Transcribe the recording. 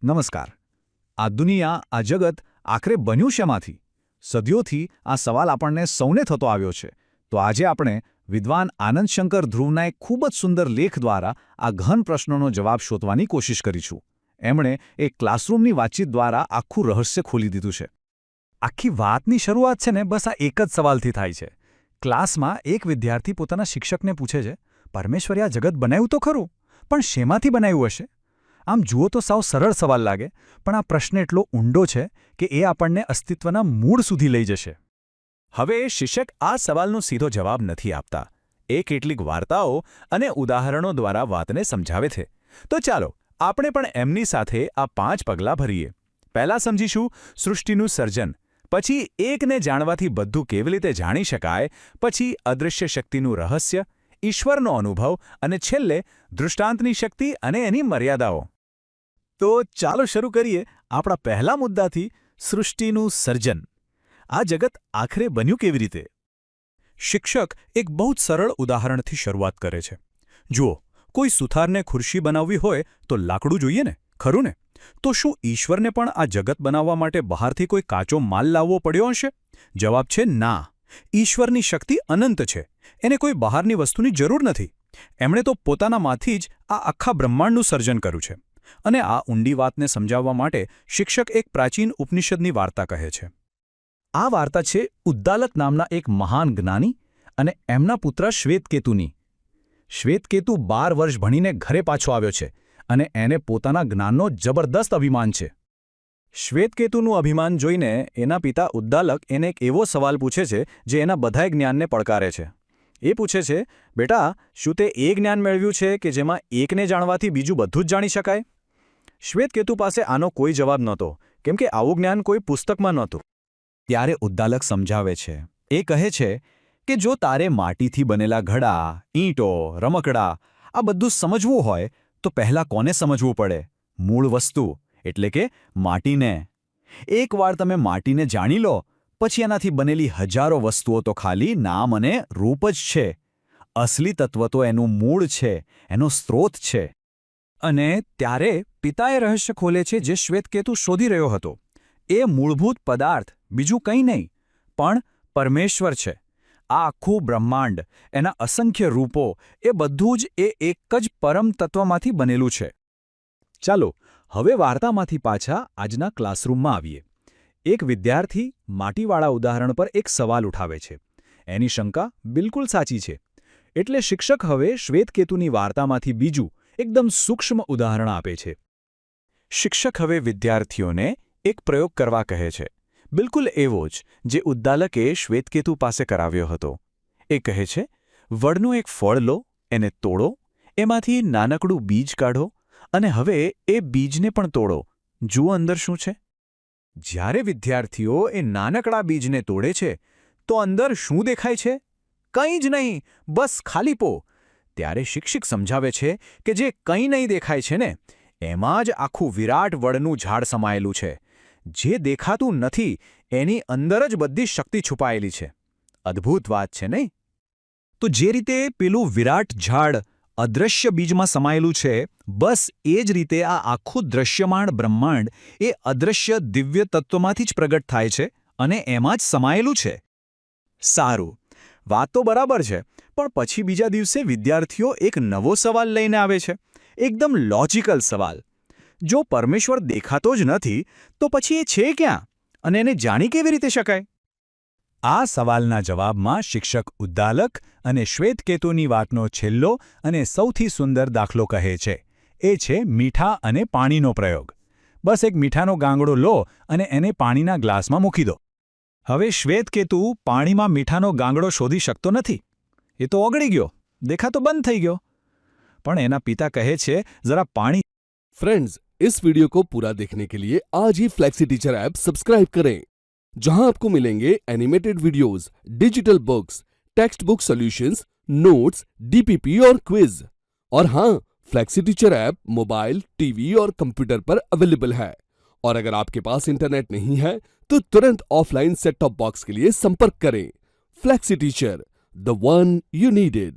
નમસ્કાર. આ દુનિયા, આ જગત આખરે બન્યું શેમાંથી? સદીઓથી આ સવાલ આપણને સૌને થતો આવ્યો છે. તો આજે આપણે વિદ્વાન આનંદશંકર ધ્રુવના એક ખૂબ જ સુંદર લેખ દ્વારા આ ગહન પ્રશ્નોનો જવાબ શોધવાની કોશિશ કરીશું. એમણે એક ક્લાસરૂમની વાતચીત દ્વારા આખું રહસ્ય ખોલી દીધું છે. આખી વાતની શરૂઆત છે ને બસ આ એક જ સવાલથી થાય છે. ક્લાસમાં એક વિદ્યાર્થી પોતાના શિક્ષકને પૂછે છે, પરમેશ્વરે આ જગત બનાવ્યું તો ખરું, પણ શેમાંથી બનાવ્યું હશે? આમ જુઓ તો સાવ સરળ સવાલ લાગે, પણ આ પ્રશ્ન એટલો ઊંડો છે કે એ આપણને અસ્તિત્વના મૂળ સુધી લઈ જશે. હવે શિક્ષક આ સવાલનો સીધો જવાબ નથી આપતા. એ કેટલીક વાર્તાઓ અને ઉદાહરણો દ્વારા વાતને સમજાવે છે. તો ચાલો આપણે પણ એમની સાથે આ 5 પગલાં ભરીએ. પહેલાં સમજીશું સૃષ્ટિનું સર્જન, પછી એકને જાણવાથી બધું કેવી રીતે જાણી શકાય, પછી અદૃશ્ય શક્તિનું રહસ્ય, ઈશ્વરનો અનુભવ અને છેલ્લે દૃષ્ટાંતની શક્તિ અને એની મર્યાદાઓ. તો ચાલો શરૂ કરીએ આપણા પહેલા મુદ્દાથી, સૃષ્ટિનું સર્જન. આ જગત આખરે બન્યું કેવી રીતે? શિક્ષક એક બહુ જ સરળ ઉદાહરણથી શરૂઆત કરે છે. જુઓ, કોઈ સુથારને ખુરશી બનાવવી હોય તો લાકડું જોઈએ ને, ખરું ને? તો શું ઈશ્વરને પણ આ જગત બનાવવા માટે બહારથી કોઈ કાચો માલ લાવવો પડ્યો હશે? જવાબ છે ના. ઈશ્વરની શક્તિ અનંત છે. એને કોઈ બહારની વસ્તુની જરૂર નથી. એમણે તો પોતાનામાંથી જ આ આખા બ્રહ્માંડનું સર્જન કર્યું છે. અને આ ઊંડી વાતને સમજાવવા માટે શિક્ષક એક પ્રાચીન ઉપનિષદની વાર્તા કહે છે. આ વાર્તા છે ઉદ્દાલક નામના એક મહાન જ્ઞાની અને એમના પુત્ર શ્વેતકેતુની. શ્વેતકેતુ 12 વર્ષ ભણીને ઘરે પાછો આવ્યો છે અને એને પોતાના જ્ઞાનનો જબરદસ્ત અભિમાન છે. શ્વેતકેતુનું અભિમાન જોઈને એના પિતા ઉદ્દાલક એને એક એવો સવાલ પૂછે છે જે એના બધાય જ્ઞાનને પડકારે છે. એ પૂછે છે, બેટા, શું તે એ જ્ઞાન મેળવ્યું છે કે જેમાં એકને જાણવાથી બીજું બધું જ જાણી શકાય? શ્વેતકેતુ પાસે આનો કોઈ જવાબ નહોતો, કેમ કે આવું જ્ઞાન કોઈ પુસ્તકમાં નહોતું. ત્યારે ઉદ્દાલક સમજાવે છે. એ કહે છે કે જો તારે માટીથી બનેલા ઘડા, ઈંટો, રમકડા આ બધું સમજવું હોય તો પહેલાં કોને સમજવું પડે? મૂળ વસ્તુ, એટલે કે માટીને. એકવાર તમે માટીને જાણી લો, પછી એનાથી બનેલી હજારો વસ્તુઓ તો ખાલી નામ અને રૂપ જ છે. અસલી તત્વ તો એનું મૂળ છે, એનો સ્ત્રોત છે. અને ત્યારે પિતાએ રહસ્ય ખોલે છે જે શ્વેતકેતુ શોધી રહ્યો હતો. એ મૂળભૂત પદાર્થ બીજું કંઈ નહીં, પણ પરમેશ્વર છે. આ આખું બ્રહ્માંડ, એના અસંખ્ય રૂપો, એ બધું જ એક જ પરમ તત્વમાંથી બનેલું છે. ચાલો હવે વાર્તામાંથી પાછા આજના ક્લાસરૂમમાં આવીએ. એક વિદ્યાર્થી માટીવાળા ઉદાહરણ પર એક સવાલ ઉઠાવે છે. એની શંકા બિલકુલ સાચી છે. એટલે શિક્ષક હવે શ્વેતકેતુની વાર્તામાંથી બીજું એકદમ સૂક્ષ્મ ઉદાહરણ આપે છે. શિક્ષક હવે વિદ્યાર્થીઓને એક પ્રયોગ કરવા કહે છે, બિલકુલ એવો જ જે ઉદ્દાલકે શ્વેતકેતુ પાસે કરાવ્યો હતો. એ કહે છે, વડનું એક ફળ લો, એને તોડો, એમાંથી નાનકડું બીજ કાઢો અને હવે એ બીજને પણ તોડો. જુઓ અંદર શું છે. જ્યારે વિદ્યાર્થીઓ એ નાનકડા બીજને તોડે છે તો અંદર શું દેખાય છે? કંઈ જ નહીં, બસ ખાલીપો. ત્યારે શિક્ષક સમજાવે છે કે જે કંઈ નહીં દેખાય છે ને, એમાં જ આખું વિરાટ વડનું ઝાડ સમાયેલું છે. જે દેખાતું નથી એની અંદર જ બધી શક્તિ છુપાયેલી છે. અદ્ભુત વાત છે નહીં? તો જે રીતે પેલું વિરાટ ઝાડ અદૃશ્ય બીજમાં સમાયેલું છે, બસ એ જ રીતે આ આખું દૃશ્યમાન બ્રહ્માંડ એ અદૃશ્ય દિવ્ય તત્વમાંથી જ પ્રગટ થાય છે અને એમાં જ સમાયેલું છે. સારું, વાત તો બરાબર છે, પણ પછી બીજા દિવસે વિદ્યાર્થીઓ એક નવો સવાલ લઈને આવે છે. એકદમ લોજિકલ સવાલ. જો પરમેશ્વર દેખાતો જ નથી તો પછી એ છે ક્યાં અને એને જાણી કેવી રીતે શકાય? આ સવાલના જવાબમાં શિક્ષક ઉદ્દાલક અને શ્વેતકેતુની વાતનો છેલ્લો અને સૌથી સુંદર દાખલો કહે છે. એ છે મીઠા અને પાણીનો પ્રયોગ. બસ એક મીઠાનો ગાંગડો લો અને એને પાણીના ગ્લાસમાં મૂકી દો. હવે શ્વેતકેતુ પાણીમાં મીઠાનો ગાંગડો શોધી શકતો નથી. એ તો ઓગળી ગયો, દેખાતો બંધ થઈ ગયો. પણ એના પિતા કહે છે, જરા પાણી. फ्रेंड्स, इस वीडियो को पूरा देखने के लिए आज ही फ्लेक्सी टीचर ऐप सब्सक्राइब करें, जहां आपको मिलेंगे animated videos, digital books, text book solutions, notes, DPP और क्विज. और हाँ, flexi teacher app mobile, TV और कंप्यूटर पर अवेलेबल है. और अगर आपके पास इंटरनेट नहीं है तो तुरंत ऑफलाइन सेट टॉप बॉक्स के लिए संपर्क करें. Flexi teacher, the one you needed.